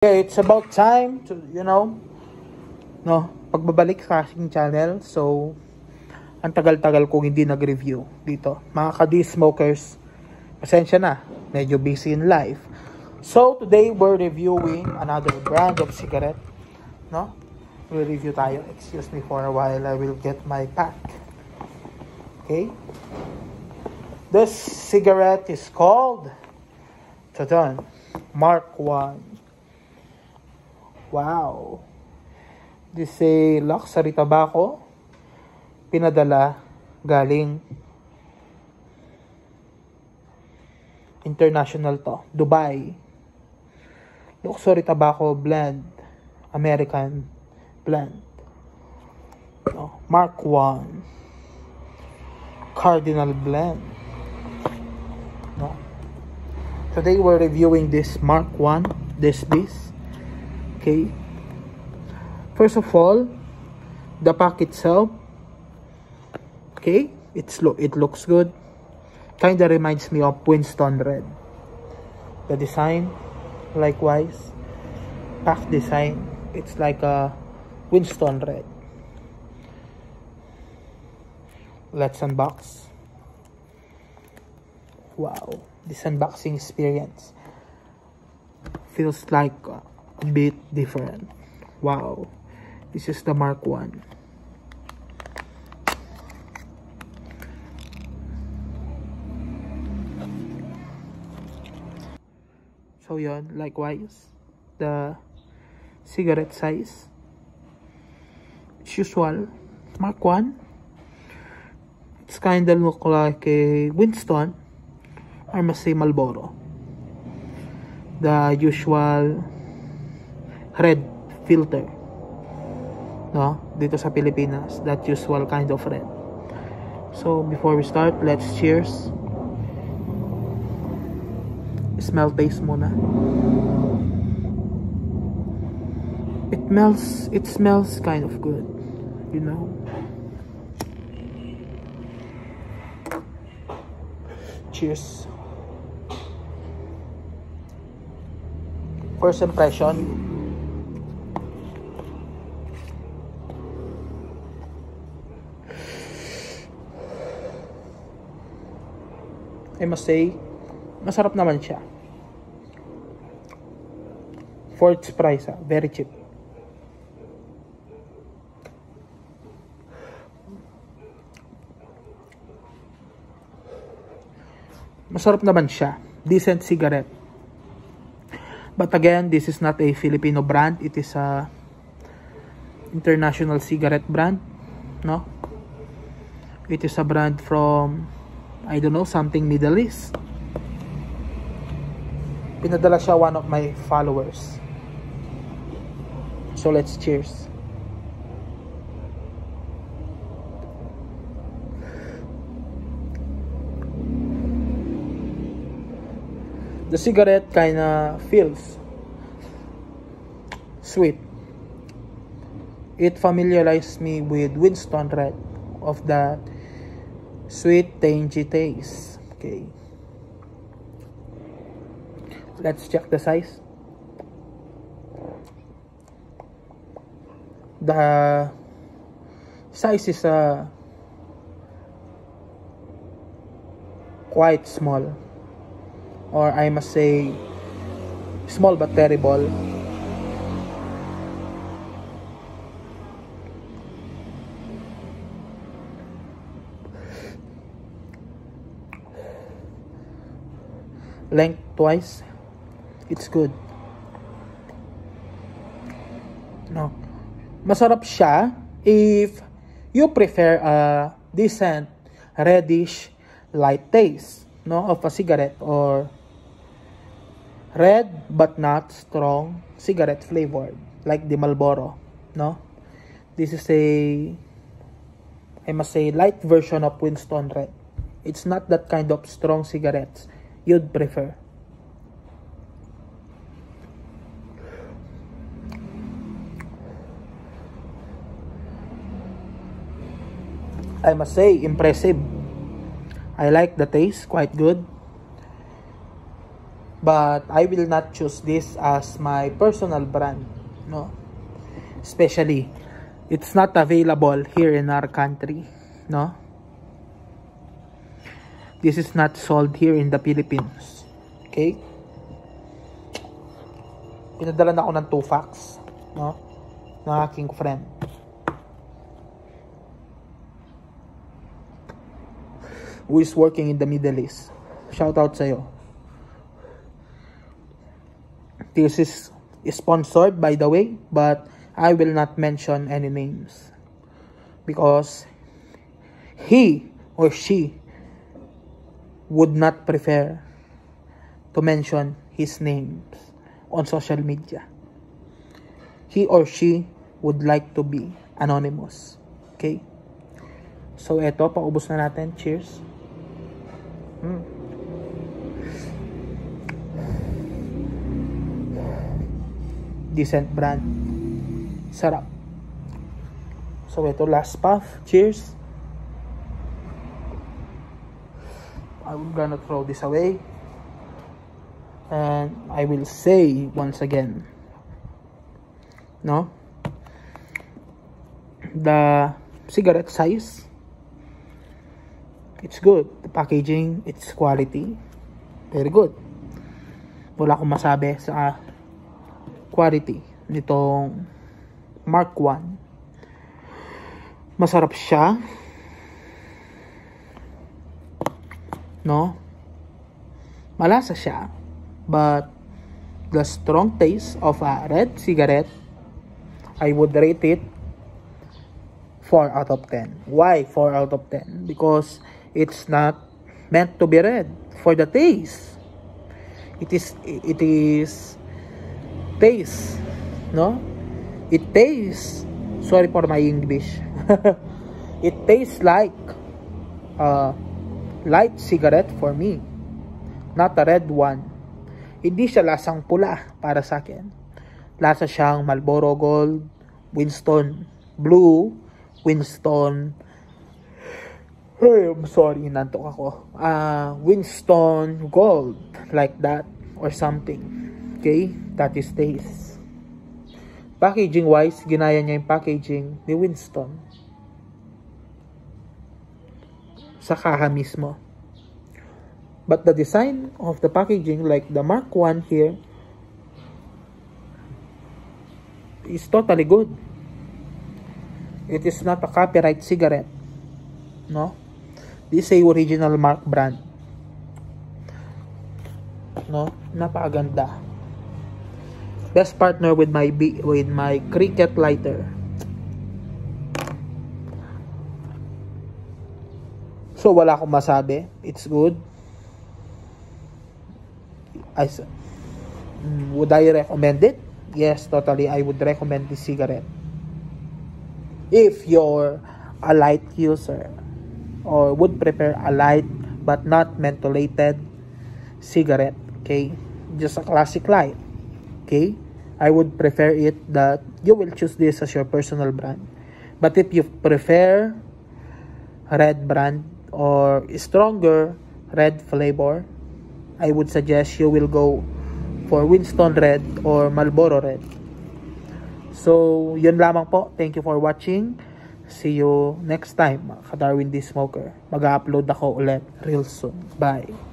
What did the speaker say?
Okay, it's about time to, pagbabalik sa aking channel. So, ang tagal-tagal kong hindi nag-review dito. Mga ka-D-smokers, pasensya na. Medyo busy in life. So, today we're reviewing another brand of cigarette. No? We'll review tayo. Excuse me for a while. I will get my pack. Okay? This cigarette is called Mark 1. Wow. This is luxury tobacco. Pinadala galing international to. Dubai. Luxury tobacco blend. American blend. Mark 1. Cardinal blend. Today we're reviewing this Mark 1. This. Okay. First of all, the pack itself. Okay, it looks good. Kinda reminds me of Winston Red. The design, likewise, pack design. It's like a Winston Red. Let's unbox. Wow, this unboxing experience feels like a bit different. Wow, this is the Mark 1. So yun, likewise, the cigarette size, it's usual, Mark 1. It's kinda look like a Winston, I must say Marlboro. The usual red filter, no, dito sa Pilipinas, that usual kind of red. So before we start, let's cheers. Smell taste muna. It smells kind of good, you know. Cheers. First impression, I must say, masarap naman siya. For its price, very cheap. Masarap naman siya. Decent cigarette. But again, this is not a Filipino brand. It is a international cigarette brand. No? It is a brand from, I don't know, something Middle East. Pinadala siya one of my followers. So let's cheers. The cigarette kinda feels sweet. It familiarized me with Winston Red, of that sweet, tangy taste. Okay. Let's check the size. The size is quite small, or I must say small but terrible. Lengthwise, it's good. No, masarap siya if you prefer a decent reddish light taste, no, of a cigarette, or red but not strong cigarette flavored like the Marlboro. No, this is a, I must say, light version of Winston Red. It's not that kind of strong cigarettes you'd prefer. I must say, impressive. I like the taste, quite good. but I will not choose this as my personal brand, no? Especially, it's not available here in our country, no? This is not sold here in the Philippines, okay? Pinadala na ako ng 2 facts, no? Ng aking friend. Who is working in the Middle East. Shout out sa'yo. This is sponsored, by the way, but I will not mention any names. Because he or she would not prefer to mention his names on social media. He or she would like to be anonymous. Okay? So, eto, paubos na natin. Cheers. Decent brand. Sarap. So, ito, last puff. Cheers. I'm gonna throw this away. And I will say once again, no? The cigarette size, it's good. The packaging, it's quality. Very good. Wala akong masabi sa quality nitong Mark 1. Masarap siya. No? Malasa siya. But the strong taste of a red cigarette, I would rate it 4 out of 10. Why 4 out of 10? Because it's not meant to be red for the taste. It is taste, no? It tastes, sorry for my English. It tastes like light cigarette for me, not a red one. Hindi siya lasang pula para sa akin. Lasa siyang Marlboro Gold, Winston Blue, Winston, I'm sorry, nantok ako. Winston Gold, like that, or something. Okay, that is taste. Packaging wise, ginaya niya yung packaging ni Winston sa kaha mismo. But the design of the packaging, like the Mark 1 here, is totally good. It is not a copyright cigarette, no? This is a original Mark brand, no? Napakaganda. Best partner with my cricket lighter. So wala akong masabi. It's good. Would I recommend it? Yes, totally. I would recommend this cigarette. If you're a light user or would prefer a light but not mentholated cigarette, okay? Just a classic light, okay? I would prefer it that you will choose this as your personal brand. But if you prefer red brand or stronger red flavor, I would suggest you will go for Winston Red or Marlboro Red. So, yun lamang po. Thank you for watching. See you next time, ka-Darwin the Smoker. Mag-upload ako ulit real soon. Bye!